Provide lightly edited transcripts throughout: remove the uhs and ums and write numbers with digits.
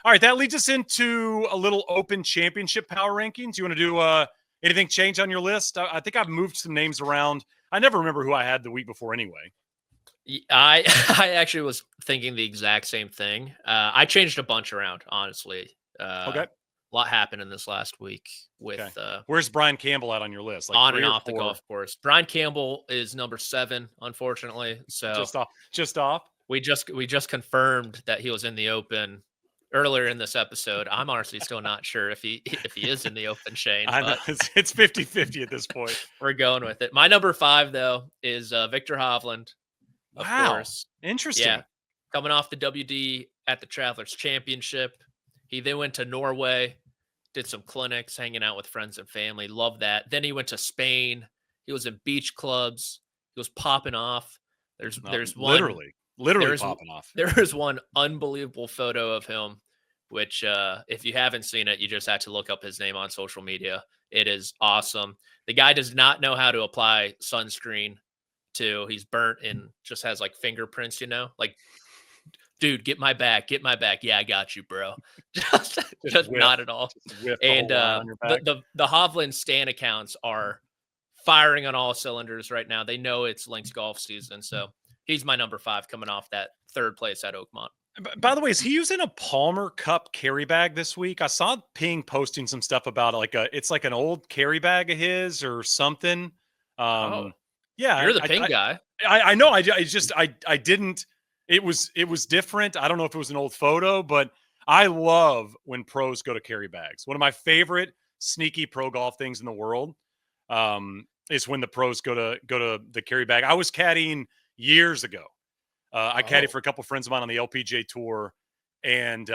All right, that leads us into a little Open Championship power rankings. You want to do anything change on your list? I think I've moved some names around. I never remember who I had the week before anyway. I actually was thinking the exact same thing. I changed a bunch around, honestly. Okay. A lot happened in this last week with where's Brian Campbell at on your list? Like on and off the golf course. Brian Campbell is number 7, unfortunately. So just off. We just confirmed that he was in the Open earlier in this episode. I'm honestly still not sure if he is in the Open, Shane. I know it's 50-50 at this point. We're going with it. My number 5 though is Victor Hovland. Of course. Interesting. Yeah. Coming off the WD at the Travelers Championship. He then went to Norway, did some clinics, hanging out with friends and family. Love that. Then he went to Spain. He was in beach clubs. He was popping off. There's one literally popping off. There is one unbelievable photo of him, which if you haven't seen it, you just have to look up his name on social media. It is awesome. The guy does not know how to apply sunscreen too. He's burnt and just has like fingerprints, like, dude, get my back. Yeah, I got you, bro. just not at all. And the Hovland Stan accounts are firing on all cylinders right now. They know it's Lynx golf season. So he's my number 5 coming off that 3rd place at Oakmont. By the way, is he using a Palmer Cup carry bag this week? I saw Ping posting some stuff about it's like an old carry bag of his or something. Yeah, you're the Ping guy. I know. I didn't. It was different. I don't know if it was an old photo, but I love when pros go to carry bags. One of my favorite sneaky pro golf things in the world is when the pros go to the carry bag. I was caddying years ago. I caddied for a couple friends of mine on the LPGA Tour, and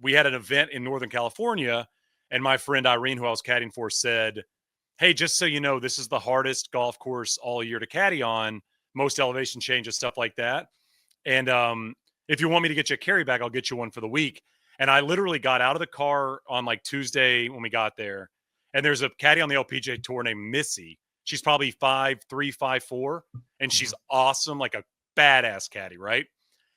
we had an event in Northern California, and my friend Irene, who I was caddying for, said, hey, just so you know, this is the hardest golf course all year to caddy on, most elevation changes, stuff like that. And if you want me to get you a carry bag, I'll get you one for the week. And I literally got out of the car on like Tuesday when we got there, and there's a caddy on the LPGA Tour named Missy. She's probably 5'3", 5'4", and she's awesome, like a badass caddy, right?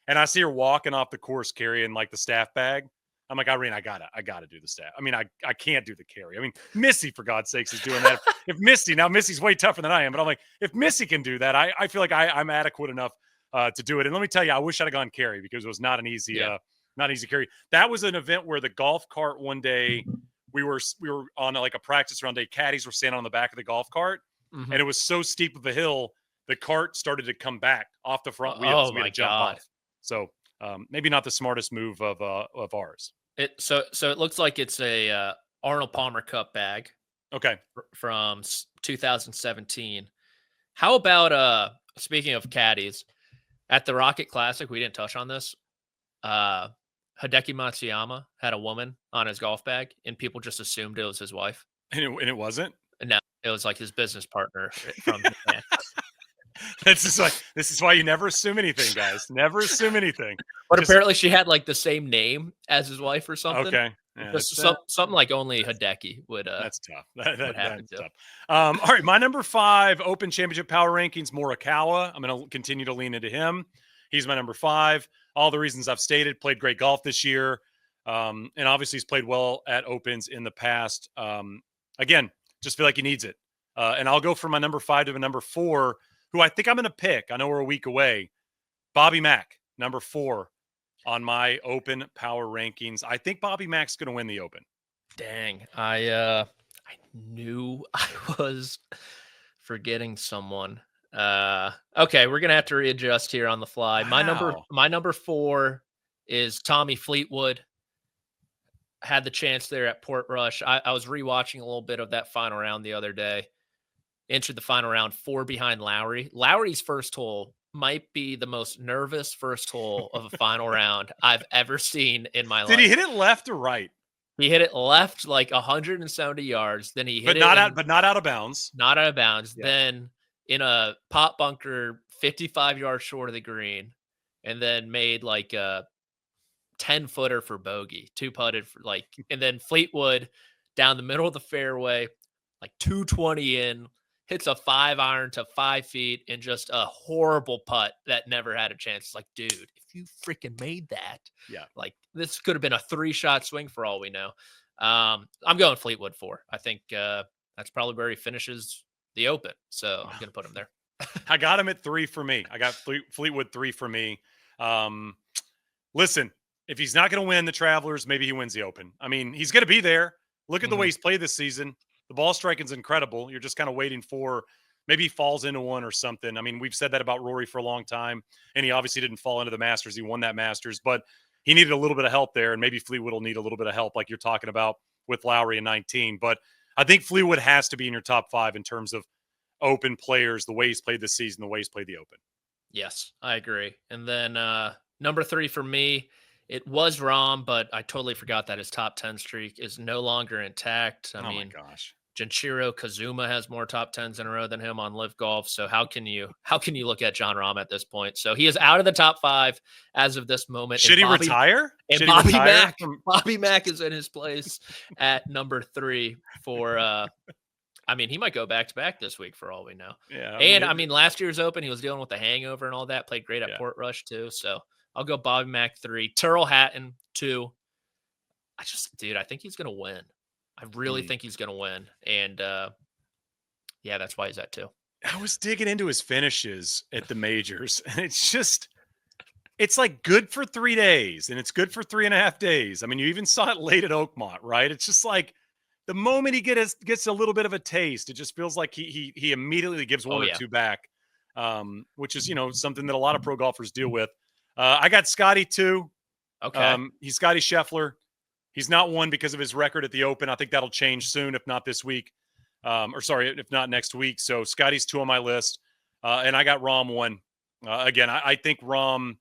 And I see her walking off the course carrying like the staff bag. I'm like, Irene, I gotta do the staff. I mean, I can't do the carry. I mean, Missy, for God's sakes, is doing that. If Missy's way tougher than I am, but I'm like, if Missy can do that, I feel like I'm adequate enough to do it. And let me tell you, I wish I'd have gone carry because it was not an easy, not easy carry. That was an event where the golf cart one day we were on like a practice round day. Caddies were standing on the back of the golf cart, and it was so steep of a hill, the cart started to come back off the front wheels. Oh my God! So maybe not the smartest move of ours. So it looks like it's a Arnold Palmer Cup bag. Okay, from 2017. How about speaking of caddies, at the Rocket Classic, we didn't touch on this. Hideki Matsuyama had a woman on his golf bag, and people just assumed it was his wife. And it wasn't? No, it was like his business partner from Japan. This is why you never assume anything, guys. Never assume anything. But apparently she had like the same name as his wife or something. Okay. Yeah, something like only Hideki would. That's tough. That's tough. All right, my number 5 Open Championship Power Rankings, Morikawa. I'm going to continue to lean into him. He's my number 5. All the reasons I've stated. Played great golf this year, and obviously he's played well at Opens in the past. Again, just feel like he needs it. And I'll go from my number 5 to my number 4, who I think I'm going to pick. I know we're a week away. Bobby Mack, number 4. On my Open Power Rankings. I think Bobby Mack's going to win the Open. Dang. I knew I was forgetting someone. Okay, we're going to have to readjust here on the fly. Wow. My number 4 is Tommy Fleetwood. Had the chance there at Portrush. I was rewatching a little bit of that final round the other day. Entered the final round 4 behind Lowry. Lowry's first hole might be the most nervous first hole of a final round I've ever seen in my life. Did he hit it left or right? He hit it left like 170 yards. Then he hit but not out of bounds. Not out of bounds. Yeah. Then in a pot bunker 55 yards short of the green, and then made like a 10-footer for bogey, 2-putted for and then Fleetwood down the middle of the fairway, like 220 in, hits a 5-iron to 5 feet in just a horrible putt that never had a chance. It's like, dude, if you freaking made that, Yeah. like this could have been a 3-shot swing for all we know. I'm going Fleetwood 4. I think that's probably where he finishes the Open. So I'm going to put him there. I got him at 3 for me. I got Fleetwood 3 for me. Listen, if he's not going to win the Travelers, maybe he wins the Open. I mean, he's going to be there. Look at the way he's played this season. The ball striking's incredible. You're just kind of waiting for maybe he falls into one or something. I mean, we've said that about Rory for a long time, and he obviously didn't fall into the Masters. He won that Masters, but he needed a little bit of help there, and maybe Fleetwood will need a little bit of help like you're talking about with Lowry in 19. But I think Fleetwood has to be in your top 5 in terms of Open players, the way he's played this season, the way he's played the Open. Yes, I agree. And then number 3 for me, it was Rahm, but I totally forgot that his top 10 streak is no longer intact. I mean, my gosh. Junichiro Kazuma has more top 10s in a row than him on Live Golf. So how can you look at Jon Rahm at this point? So he is out of the top 5 as of this moment. Should he retire? And Should Bobby he retire Bobby Mack is in his place at number 3 for I mean, he might go back-to-back this week for all we know. Yeah. I mean, last year's Open, he was dealing with the hangover and all that. Played great at Portrush too. So I'll go Bobby Mack 3, Tyrrell Hatton 2. I think he's going to win. I really think he's going to win. And that's why he's at 2. I was digging into his finishes at the majors, and it's like good for 3 days, and it's good for 3.5 days. I mean, you even saw it late at Oakmont, right? It's just like the moment he gets a little bit of a taste, it just feels like he immediately gives one or two back, which is, something that a lot of pro golfers deal with. I got Scotty 2. Okay. He's Scotty Scheffler. He's not won because of his record at the Open. I think that'll change soon, if not this week. If not next week. So Scotty's 2 on my list. And I got Rahm 1. Again, I think Rahm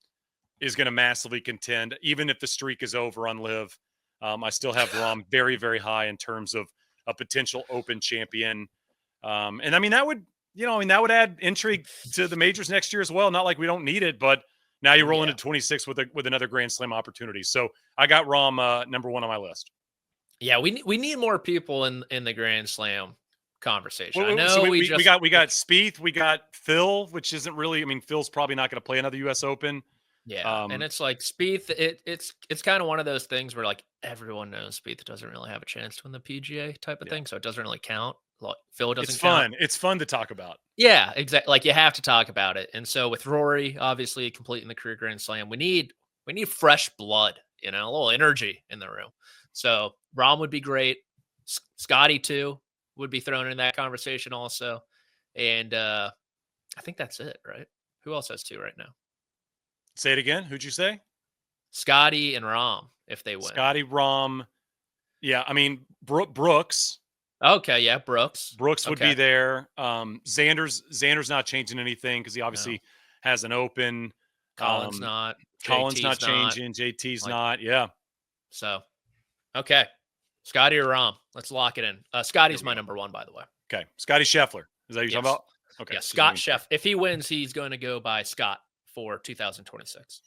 is going to massively contend, even if the streak is over on Live. I still have Rahm very, very high in terms of a potential Open champion. And I mean, that would add intrigue to the majors next year as well. Not like we don't need it, but now you roll into 26 with another Grand Slam opportunity. So I got Rahm number 1 on my list. Yeah, we need more people in the Grand Slam conversation. I know so we got Spieth, we got Phil, which isn't really. I mean, Phil's probably not going to play another U.S. Open. Yeah, and it's like Spieth. It's kind of one of those things where like everyone knows Spieth doesn't really have a chance to win the PGA type of thing, so it doesn't really count. Like, Phil doesn't. It's fun. It's fun to talk about. Yeah, exactly. Like you have to talk about it. And so with Rory, obviously completing the career Grand Slam, we need fresh blood. A little energy in the room. So Rahm would be great. Scotty too would be thrown in that conversation also. And I think that's it, right? Who else has 2 right now? Say it again. Who'd you say? Scotty and Rahm, if they win. Scotty, Rahm. Yeah, I mean, Brooks. Okay, yeah, Brooks would be there. Xander's not changing anything because he obviously has an Open. Collins not. Collins not changing. JT's not. Yeah. So, okay. Scotty or Rahm? Let's lock it in. Scotty's my number 1, by the way. Okay. Scotty Scheffler. Is that what you're talking about? Okay. Yeah, Scott Scheffler. If he wins, he's going to go by Scott for 2026.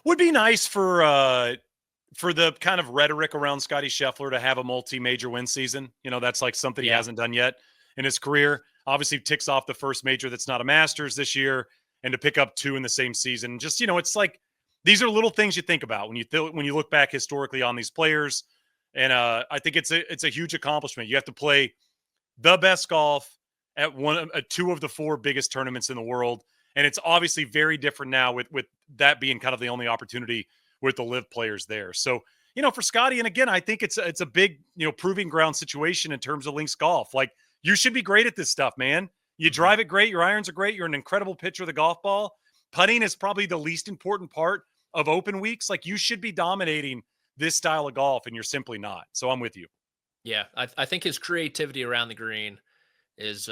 Would be nice for the kind of rhetoric around Scotty Scheffler to have a multi-major win season. That's like something he hasn't done yet in his career. Obviously ticks off the first major that's not a Masters this year, and to pick up 2 in the same season. Just, it's like these are little things you think about when you look back historically on these players. And I think it's a huge accomplishment. You have to play the best golf at 2 of the 4 biggest tournaments in the world. And it's obviously very different now with that being kind of the only opportunity with the Live players there. So, for Scotty, and again, I think it's a big, proving ground situation in terms of links golf. Like, you should be great at this stuff, man. You drive it great. Your irons are great. You're an incredible pitcher of the golf ball. Putting is probably the least important part of Open weeks. Like, you should be dominating this style of golf, and you're simply not. So I'm with you. Yeah, I think his creativity around the green is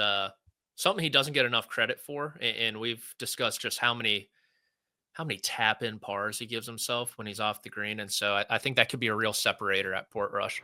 something he doesn't get enough credit for. And we've discussed just how many tap-in pars he gives himself when he's off the green. And so I think that could be a real separator at Portrush.